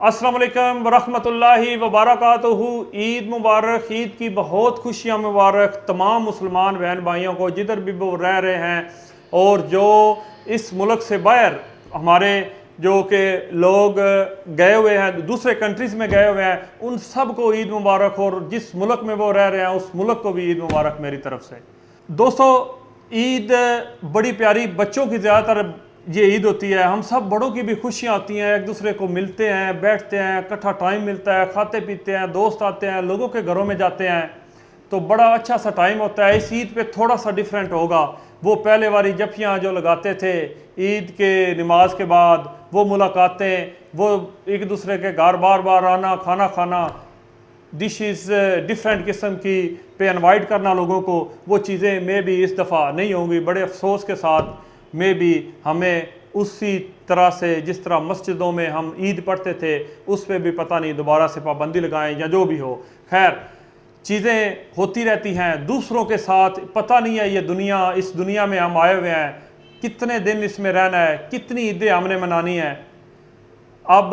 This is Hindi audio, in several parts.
अस्सलाम वालेकुम वरहमतुल्लाहि वबरकातुहू। ईद मुबारक। ईद की बहुत खुशियाँ मुबारक तमाम मुसलमान बहन भाइयों को जिधर भी वो रह रहे हैं, और जो इस मुल्क से बाहर हमारे जो कि लोग गए हुए हैं, दूसरे कंट्रीज़ में गए हुए हैं, उन सब को ईद मुबारक। और जिस मुल्क में वो रह रहे हैं उस मुल्क को भी ईद मुबारक मेरी तरफ से। दोस्तों, ईद बड़ी प्यारी बच्चों की ज़्यादातर ये ईद होती है। हम सब बड़ों की भी खुशियाँ आती हैं, एक दूसरे को मिलते हैं, बैठते हैं, इकट्ठा टाइम मिलता है, खाते पीते हैं, दोस्त आते हैं, लोगों के घरों में जाते हैं, तो बड़ा अच्छा सा टाइम होता है। इस ईद पे थोड़ा सा डिफरेंट होगा। वो पहले वाली जफ्फियाँ जो लगाते थे ईद के नमाज के बाद, वो मुलाकातें, वो एक दूसरे के घर बार बार आना, खाना खाना, डिशेस डिफरेंट किस्म की पे इनवाइट करना लोगों को, वो चीज़ें में भी इस दफ़ा नहीं होंगी। बड़े अफसोस के साथ में भी हमें उसी तरह से जिस तरह मस्जिदों में हम ईद पढ़ते थे उस पर भी पता नहीं दोबारा से पाबंदी लगाएं या जो भी हो। खैर, चीज़ें होती रहती हैं दूसरों के साथ। पता नहीं है ये दुनिया, इस दुनिया में हम आए हुए हैं, कितने दिन इसमें रहना है, कितनी ईदें हमने मनानी है। अब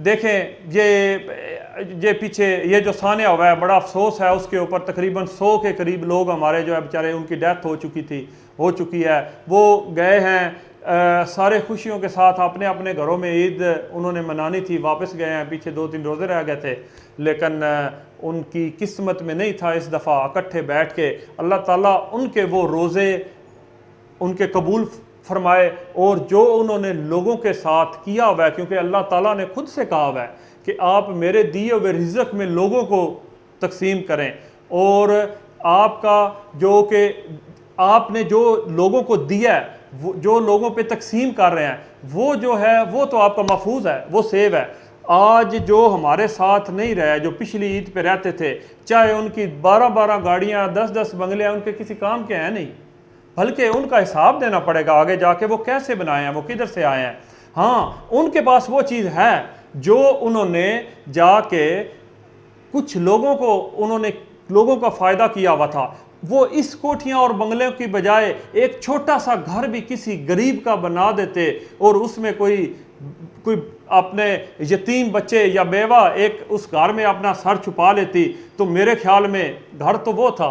देखें, ये पीछे ये जो सान्या हुआ है, बड़ा अफसोस है उसके ऊपर। तकरीबन 100 के करीब लोग हमारे जो है बेचारे, उनकी डेथ हो चुकी है। वो गए हैं सारे खुशियों के साथ, अपने अपने घरों में ईद उन्होंने मनानी थी, वापस गए हैं। पीछे 2-3 रोज़े रह गए थे, लेकिन उनकी किस्मत में नहीं था इस दफ़ा इकट्ठे बैठ के। अल्लाह ताला उनके वो रोज़े उनके कबूल फरमाए, और जो उन्होंने लोगों के साथ किया हुआ है, क्योंकि अल्लाह ताला ने खुद से कहा हुआ है कि आप मेरे दिए हुए रिज़्क में लोगों को तकसीम करें, और आपका जो कि आपने जो लोगों को दिया है, वो जो लोगों पे तकसीम कर रहे हैं, वो जो है वो तो आपका महफूज है, वो सेव है। आज जो हमारे साथ नहीं रहे, जो पिछली ईद पे रहते थे, चाहे उनकी 12-12 गाड़ियाँ, 10-10 बंगले, उनके किसी काम के हैं नहीं, बल्कि उनका हिसाब देना पड़ेगा आगे जाके वो कैसे बनाए हैं, वो किधर से आए हैं। हाँ, उनके पास वो चीज़ है जो उन्होंने जाके कुछ लोगों का फ़ायदा किया हुआ था। वो इस कोठियाँ और बंगले की बजाय एक छोटा सा घर भी किसी गरीब का बना देते, और उसमें कोई अपने यतीम बच्चे या बेवा एक उस घर में अपना सर छुपा लेती, तो मेरे ख्याल में घर तो वो था,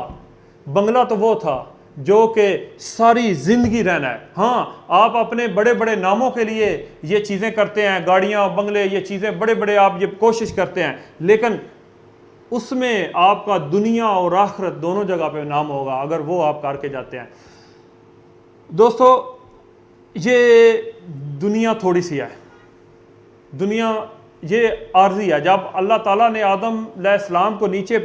बंगला तो वो था जो कि सारी ज़िंदगी रहना है। हाँ, आप अपने बड़े बड़े नामों के लिए ये चीज़ें करते हैं, गाड़ियाँ, बंगले, ये चीज़ें बड़े बड़े आप ये कोशिश करते हैं, लेकिन उसमें आपका दुनिया और आखिरत दोनों जगह पे नाम होगा अगर वो आप करके जाते हैं। दोस्तों, ये दुनिया थोड़ी सी है, दुनिया ये आर्जी है। जब अल्लाह ताला ने आदम अलैहिस्सलाम को नीचे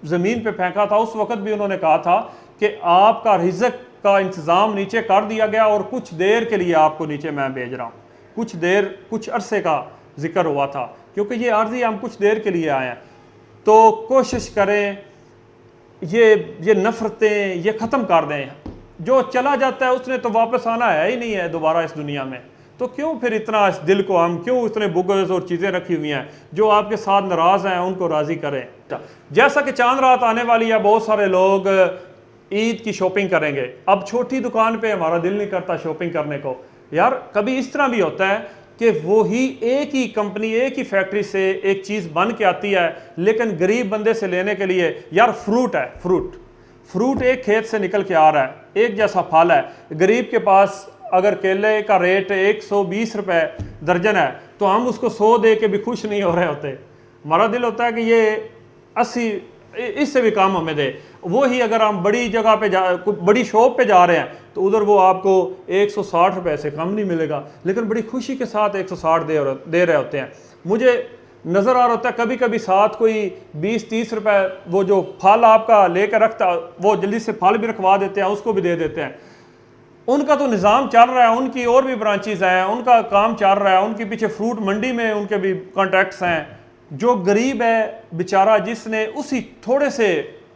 ज़मीन पे फेंका था, उस वक़्त भी उन्होंने कहा था कि आपका रिज़्क का इंतज़ाम नीचे कर दिया गया, और कुछ देर के लिए आपको नीचे मैं भेज रहा हूँ। कुछ देर, कुछ अरसे का जिक्र हुआ था, क्योंकि ये आर्जी हम कुछ देर के लिए आए हैं। तो कोशिश करें ये नफ़रतें ये ख़त्म कर दें। जो चला जाता है उसने तो वापस आना है ही नहीं है दोबारा इस दुनिया में, तो क्यों फिर इतना इस दिल को हम क्यों इतने बुग़्ज़ और चीज़ें रखी हुई हैं। जो आपके साथ नाराज़ हैं उनको राज़ी करें। जैसा कि चांद रात आने वाली है, बहुत सारे लोग ईद की शॉपिंग करेंगे। अब छोटी दुकान पे हमारा दिल नहीं करता शॉपिंग करने को। यार, कभी इस तरह भी होता है कि वो ही एक ही कंपनी, एक ही फैक्ट्री से एक चीज़ बन के आती है, लेकिन गरीब बंदे से लेने के लिए, यार फ्रूट है, फ्रूट एक खेत से निकल के आ रहा है, एक जैसा फल है। गरीब के पास अगर केले का रेट 120 रुपए दर्जन है, तो हम उसको 100 दे के भी खुश नहीं हो रहे होते। हमारा दिल होता है कि ये 80, इससे भी कम हमें दे। वो ही अगर हम बड़ी जगह पे बड़ी शॉप पे जा रहे हैं, तो उधर वो आपको 160 रुपए से कम नहीं मिलेगा, लेकिन बड़ी खुशी के साथ 160 दे रहे होते हैं। मुझे नज़र आ रहा होता है कभी कभी साथ कोई 20-30 रुपए, वो जो फल आपका लेकर रखता, वो जल्दी से फल भी रखवा देते हैं, उसको भी दे देते हैं। उनका तो निज़ाम चल रहा है, उनकी और भी ब्रांचेज हैं, उनका काम चल रहा है, उनके पीछे फ्रूट मंडी में उनके भी कॉन्ट्रैक्ट्स हैं। जो गरीब है बेचारा, जिसने उसी थोड़े से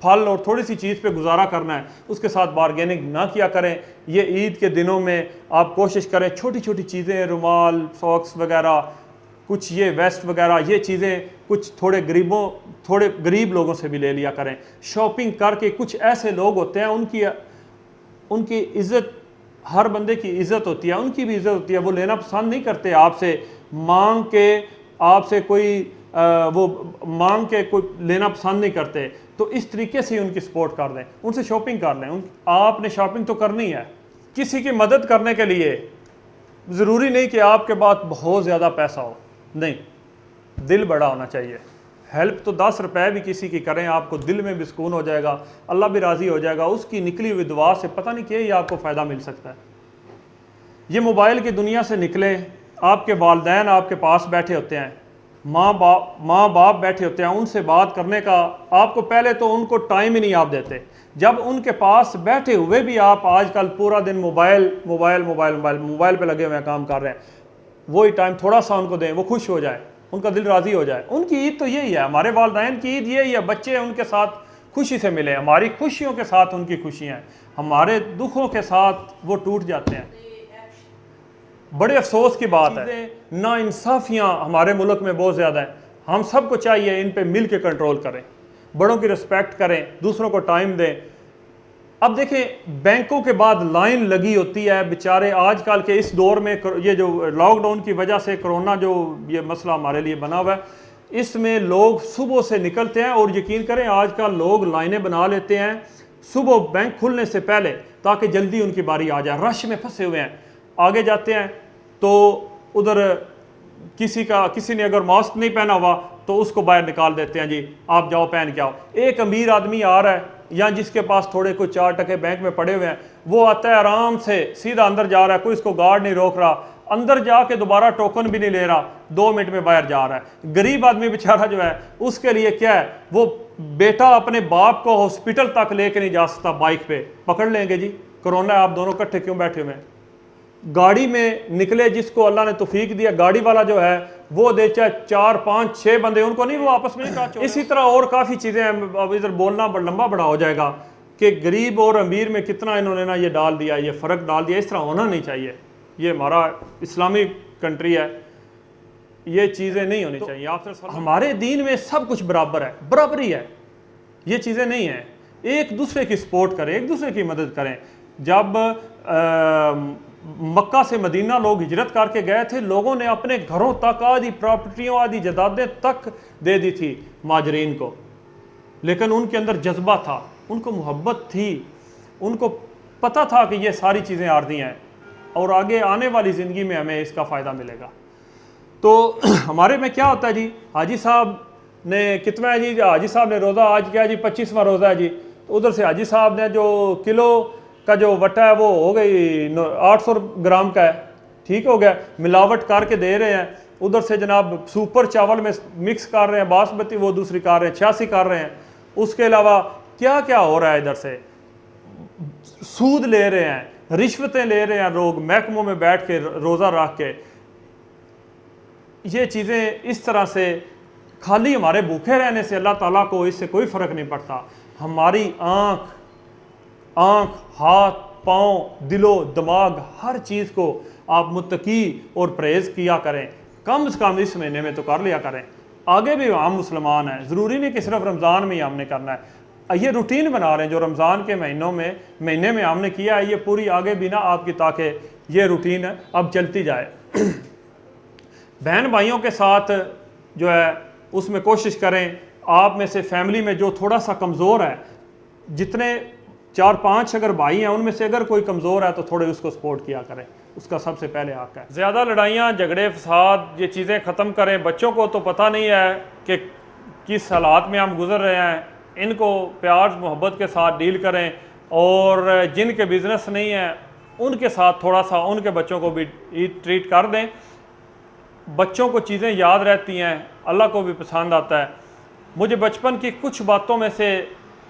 फल और थोड़ी सी चीज़ पे गुजारा करना है, उसके साथ बारगेनिंग ना किया करें। ये ईद के दिनों में आप कोशिश करें छोटी छोटी चीज़ें, रुमाल, सॉक्स वगैरह, कुछ ये वेस्ट वगैरह, ये चीज़ें कुछ थोड़े गरीब लोगों से भी ले लिया करें। शॉपिंग करके, कुछ ऐसे लोग होते हैं उनकी इज़्ज़त, हर बंदे की इज़्ज़त होती है, उनकी भी इज़्ज़त होती है, वो लेना पसंद नहीं करते आपसे, मांग के आपसे कोई वो मांग के कोई लेना पसंद नहीं करते, तो इस तरीके से ही उनकी सपोर्ट कर दें, उनसे शॉपिंग कर लें। आपने शॉपिंग तो करनी है किसी की मदद करने के लिए। ज़रूरी नहीं कि आपके पास बहुत ज़्यादा पैसा हो, नहीं, दिल बड़ा होना चाहिए। हेल्प तो 10 रुपए भी किसी की करें, आपको दिल में भी सुकून हो जाएगा, अल्लाह भी राज़ी हो जाएगा। उसकी निकली हुई दुआ से पता नहीं क्या ही आपको फ़ायदा मिल सकता है। ये मोबाइल की दुनिया से निकले, आपके वालिदैन आपके पास बैठे होते हैं, माँ बाप बैठे होते हैं, उनसे बात करने का आपको पहले तो उनको टाइम ही नहीं आप देते। जब उनके पास बैठे हुए भी आप आजकल पूरा दिन मोबाइल पे लगे हुए हैं, काम कर रहे हैं, वही टाइम थोड़ा सा उनको दें, वो खुश हो जाए, उनका दिल राज़ी हो जाए। उनकी ईद तो यही है, हमारे वालिदैन की ईद यही है, बच्चे उनके साथ खुशी से मिले, हमारी खुशियों के साथ उनकी खुशियाँ हैं, हमारे दुखों के साथ वो टूट जाते हैं। बड़े अफसोस की बात है, नाइंसाफियाँ हमारे मुल्क में बहुत ज़्यादा हैं। हम सबको चाहिए इन पे मिल के कंट्रोल करें, बड़ों की रिस्पेक्ट करें, दूसरों को टाइम दें। अब देखें, बैंकों के बाद लाइन लगी होती है, बेचारे आजकल के इस दौर में, ये जो लॉकडाउन की वजह से कोरोना जो ये मसला हमारे लिए बना हुआ है, इसमें लोग सुबह से निकलते हैं और यकीन करें आजकल लोग लाइनें बना लेते हैं सुबह बैंक खुलने से पहले, ताकि जल्दी उनकी बारी आ जाए। रश में फंसे हुए हैं, आगे जाते हैं तो उधर किसी ने अगर मास्क नहीं पहना हुआ तो उसको बाहर निकाल देते हैं, जी आप जाओ पहन के आओ। एक अमीर आदमी आ रहा है या जिसके पास थोड़े कुछ 4 टके बैंक में पड़े हुए हैं, वो आता है आराम से सीधा अंदर जा रहा है, कोई इसको गार्ड नहीं रोक रहा, अंदर जाके दोबारा टोकन भी नहीं ले रहा, 2 मिनट में बाहर जा रहा है। गरीब आदमी बेचारा जो है, उसके लिए क्या है, वो बेटा अपने बाप को हॉस्पिटल तक लेके नहीं जा सकता, बाइक पे पकड़ लेंगे जी, कोरोना है, आप दोनों इकट्ठे क्यों बैठे हुए हैं। गाड़ी में निकले, जिसको अल्लाह ने तौफीक दिया, गाड़ी वाला जो है वो दे चाहे 4 5 6 बंदे, उनको नहीं, वो आपस में नहीं। इसी तरह और काफ़ी चीज़ें हैं, अब इधर बोलना लंबा बड़ा हो जाएगा कि गरीब और अमीर में कितना इन्होंने ना ये डाल दिया, ये फ़र्क डाल दिया। इस तरह होना नहीं चाहिए, ये हमारा इस्लामिक कंट्री है, ये चीज़ें नहीं होनी चाहिए। आपसे हमारे दीन में सब कुछ बराबर है, बराबरी है, ये चीज़ें नहीं हैं। एक दूसरे की सपोर्ट करें, एक दूसरे की मदद करें। जब मक्का से मदीना लोग हिजरत करके गए थे, लोगों ने अपने घरों तक, आदि प्रॉपर्टियों, आदि जदादें तक दे दी थी माजरीन को, लेकिन उनके अंदर जज्बा था, उनको मोहब्बत थी, उनको पता था कि ये सारी चीज़ें आर्जी हैं और आगे आने वाली ज़िंदगी में हमें इसका फ़ायदा मिलेगा। तो हमारे में क्या होता है जी, हाजी साहब ने कितना है जी, हाजी साहब ने रोज़ा आज क्या है जी, 25वां रोज़ा है जी, तो उधर से हाजी साहब ने जो किलो का जो वटा है वो हो गई 800 ग्राम का है, ठीक हो गया, मिलावट करके दे रहे हैं। उधर से जनाब सुपर चावल में मिक्स कर रहे हैं, बासमती वो दूसरी कर रहे हैं, 86 कर रहे हैं। उसके अलावा क्या क्या हो रहा है, इधर से सूद ले रहे हैं, रिश्वतें ले रहे हैं लोग, महकमों में बैठ के रोज़ा रख के। ये चीज़ें इस तरह से खाली हमारे भूखे रहने से अल्लाह ताला को इससे कोई फ़र्क नहीं पड़ता। हमारी आँख, हाथ, पाँव, दिलो दिमाग, हर चीज़ को आप मुत्तकी और परहेज़ किया करें, कम से कम इस महीने में तो कर लिया करें। आगे भी हम मुसलमान हैं, ज़रूरी नहीं कि सिर्फ रमज़ान में ही हमने करना है। ये रूटीन बना रहे हैं जो रमज़ान के महीने में हमने किया है, ये पूरी आगे भी ना आपकी, ताकि ये रूटीन अब चलती जाए। बहन भाइयों के साथ जो है उसमें कोशिश करें, आप में से फैमिली में जो थोड़ा सा कमज़ोर है, जितने 4-5 अगर भाई हैं उनमें से अगर कोई कमज़ोर है तो थोड़े उसको सपोर्ट किया करें, उसका सबसे पहले हक है। ज़्यादा लड़ाइयाँ, झगड़े, फसाद, ये चीज़ें ख़त्म करें। बच्चों को तो पता नहीं है कि किस हालात में हम गुजर रहे हैं, इनको प्यार मोहब्बत के साथ डील करें, और जिनके बिज़नेस नहीं है उनके साथ थोड़ा सा उनके बच्चों को भी ट्रीट कर दें। बच्चों को चीज़ें याद रहती हैं, अल्लाह को भी पसंद आता है। मुझे बचपन की कुछ बातों में से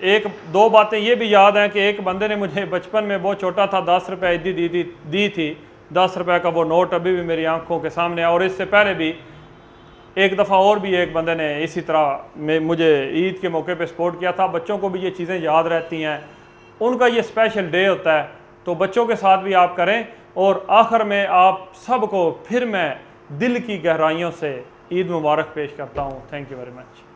1-2 बातें ये भी याद हैं कि एक बंदे ने मुझे बचपन में, बहुत छोटा था, 10 रुपये दी थी। 10 रुपये का वो नोट अभी भी मेरी आंखों के सामने है। और इससे पहले भी एक दफ़ा और भी एक बंदे ने इसी तरह में मुझे ईद के मौके पे सपोर्ट किया था। बच्चों को भी ये चीज़ें याद रहती हैं, उनका ये स्पेशल डे होता है, तो बच्चों के साथ भी आप करें। और आखिर में आप सबको फिर मैं दिल की गहराइयों से ईद मुबारक पेश करता हूँ। Thank you very much.